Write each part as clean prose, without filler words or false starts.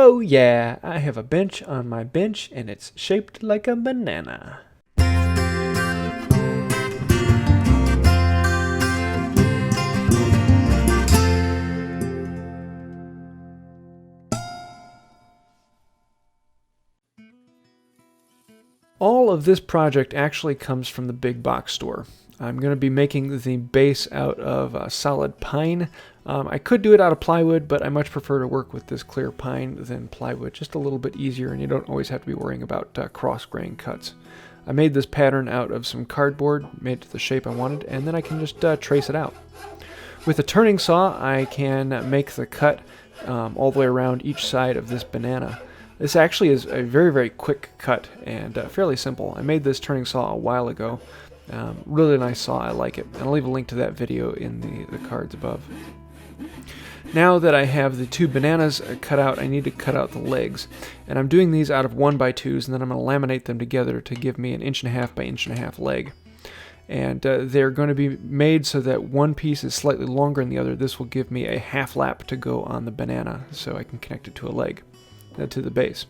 Oh yeah, I have a bench on my bench and it's shaped like a banana. All of this project actually comes from the big box store. I'm going to be making the base out of solid pine. I could do it out of plywood, but I much prefer to work with this clear pine than plywood. Just a little bit easier, and you don't always have to be worrying about cross-grain cuts. I made this pattern out of some cardboard, made to the shape I wanted, and then I can just trace it out. With a turning saw, I can make the cut all the way around each side of this banana. This actually is a very, very quick cut and fairly simple. I made this turning saw a while ago. Really nice saw, I like it. And I'll leave a link to that video in the cards above. Now that I have the two bananas cut out, I need to cut out the legs. And I'm doing these out of 1x2s, and then I'm going to laminate them together to give me an 1.5 by 1.5 leg. And they're going to be made so that one piece is slightly longer than the other. This will give me a half lap to go on the banana, so I can connect it to a leg, to the base.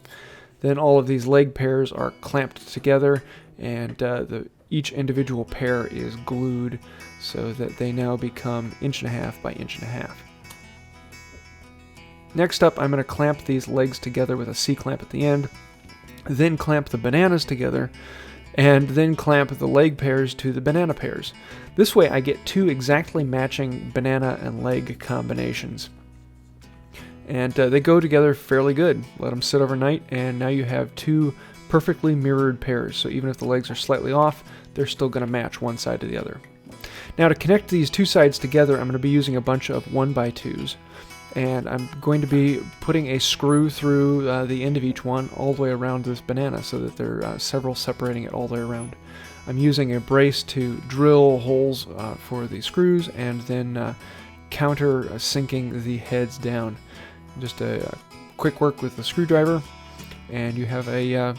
Then all of these leg pairs are clamped together, and each individual pair is glued so that they now become 1.5 by 1.5. Next up, I'm going to clamp these legs together with a C-clamp at the end, then clamp the bananas together, and then clamp the leg pairs to the banana pairs. This way I get two exactly matching banana and leg combinations. And they go together fairly good. Let them sit overnight, and now you have two perfectly mirrored pairs. So even if the legs are slightly off, they're still going to match one side to the other. Now to connect these two sides together, I'm going to be using a bunch of 1x2s. And I'm going to be putting a screw through the end of each one all the way around this banana so that there are several separating it all the way around. I'm using a brace to drill holes for the screws and then counter sinking the heads down. Just a quick work with the screwdriver, and you have a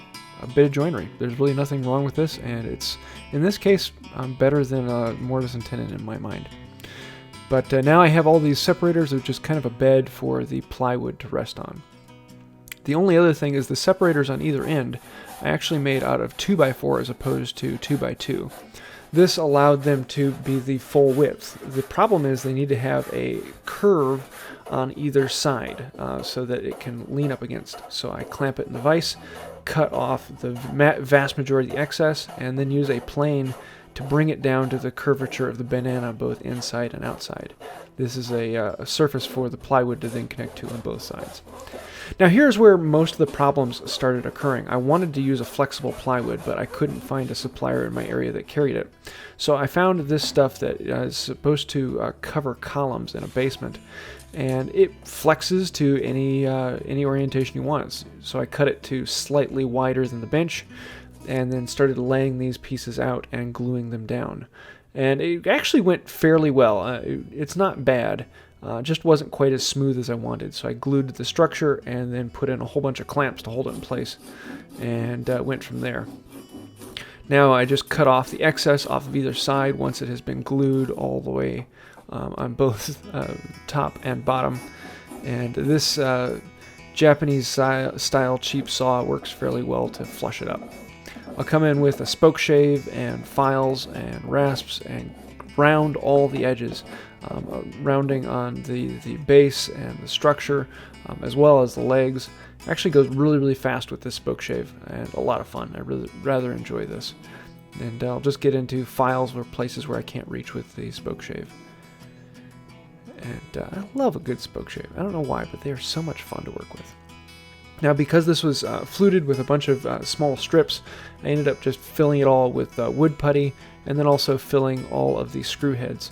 bit of joinery. There's really nothing wrong with this, and it's, in this case, better than a mortise and tenon in my mind. But now I have all these separators, which is kind of a bed for the plywood to rest on. The only other thing is the separators on either end I actually made out of 2x4 as opposed to 2x2. This allowed them to be the full width. The problem is they need to have a curve on either side so that it can lean up against. So I clamp it in the vise, cut off the vast majority of the excess, and then use a plane to bring it down to the curvature of the banana both inside and outside. This is a surface for the plywood to then connect to on both sides. Now here's where most of the problems started occurring. I wanted to use a flexible plywood, but I couldn't find a supplier in my area that carried it. So I found this stuff that is supposed to cover columns in a basement, and it flexes to any orientation you want. So I cut it to slightly wider than the bench, and then started laying these pieces out and gluing them down. And it actually went fairly well. It's not bad. Just wasn't quite as smooth as I wanted. So I glued the structure and then put in a whole bunch of clamps to hold it in place, and went from there. Now I just cut off the excess off of either side once it has been glued all the way on both top and bottom. And this Japanese style cheap saw works fairly well to flush it up. I'll come in with a spoke shave and files and rasps and round all the edges, rounding on the base and the structure, as well as the legs. Actually goes really, really fast with this spoke shave, and a lot of fun. I really rather enjoy this. And I'll just get into files or places where I can't reach with the spoke shave. And I love a good spoke shave. I don't know why, but they are so much fun to work with. Now, because this was fluted with a bunch of small strips, I ended up just filling it all with wood putty, and then also filling all of the screw heads.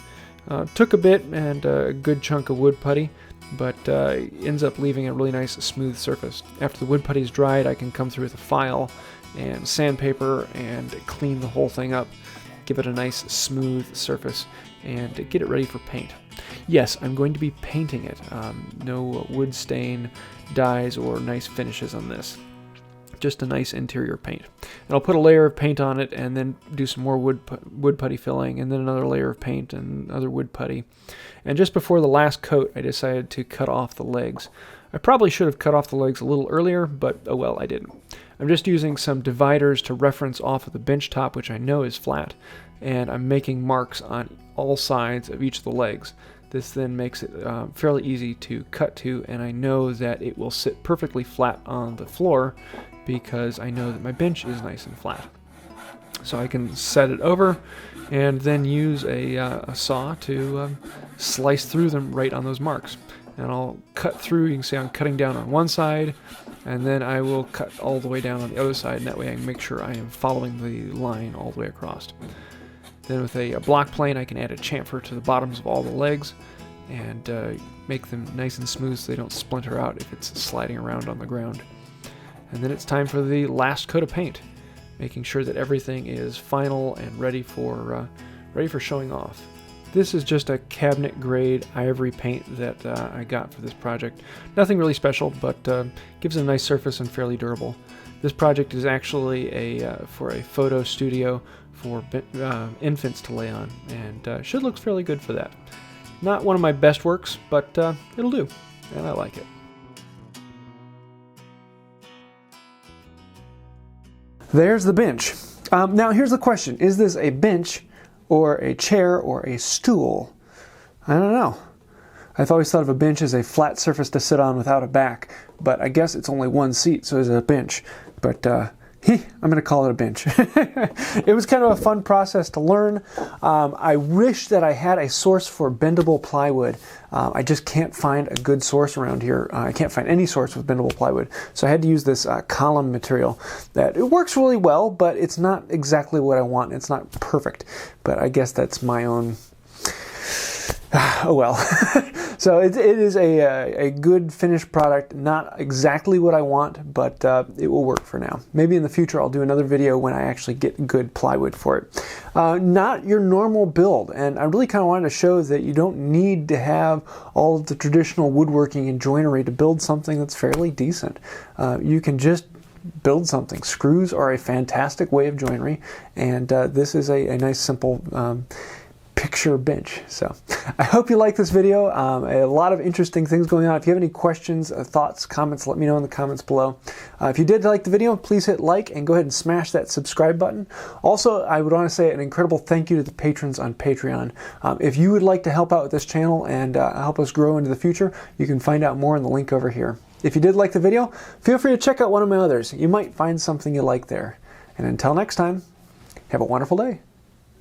Took a bit and a good chunk of wood putty, but ends up leaving a really nice smooth surface. After the wood putty is dried, I can come through with a file and sandpaper and clean the whole thing up, give it a nice smooth surface, and get it ready for paint. Yes, I'm going to be painting it. No wood stain, dyes, or nice finishes on this. Just a nice interior paint. And I'll put a layer of paint on it and then do some more wood putty filling, and then another layer of paint and other wood putty. And just before the last coat, I decided to cut off the legs. I probably should have cut off the legs a little earlier, but oh well, I didn't. I'm just using some dividers to reference off of the bench top, which I know is flat, and I'm making marks on all sides of each of the legs. This then makes it fairly easy to cut to, and I know that it will sit perfectly flat on the floor because I know that my bench is nice and flat. So I can set it over and then use a saw to slice through them right on those marks. And I'll cut through. You can see I'm cutting down on one side, and then I will cut all the way down on the other side, and that way I can make sure I am following the line all the way across. Then with a block plane, I can add a chamfer to the bottoms of all the legs and make them nice and smooth so they don't splinter out if it's sliding around on the ground. And then it's time for the last coat of paint, making sure that everything is final and ready for showing off. This is just a cabinet grade ivory paint that I got for this project. Nothing really special, but gives it a nice surface and fairly durable. This project is actually for a photo studio for infants to lay on, and should look fairly good for that. Not one of my best works, but it'll do, and I like it. There's the bench. Now here's the question. Is this a bench or a chair or a stool? I don't know. I've always thought of a bench as a flat surface to sit on without a back, but I guess it's only one seat, so it's a bench. But I'm going to call it a bench. It was kind of a fun process to learn. I wish that I had a source for bendable plywood. I just can't find a good source around here. I can't find any source with bendable plywood. So I had to use this column material. It works really well, but it's not exactly what I want. It's not perfect, but I guess that's my own... oh well. So it is a good finished product. Not exactly what I want, but it will work for now. Maybe in the future I'll do another video when I actually get good plywood for it. Not your normal build, and I really kind of wanted to show that you don't need to have all of the traditional woodworking and joinery to build something that's fairly decent. You can just build something. Screws are a fantastic way of joinery, and this is a nice simple picture bench. So I hope you like this video. A lot of interesting things going on. If you have any questions, thoughts, comments, let me know in the comments below. If you did like the video, please hit like and go ahead and smash that subscribe button. Also, I would want to say an incredible thank you to the patrons on Patreon. If you would like to help out with this channel and help us grow into the future, you can find out more in the link over here. If you did like the video, feel free to check out one of my others. You might find something you like there. And until next time, have a wonderful day.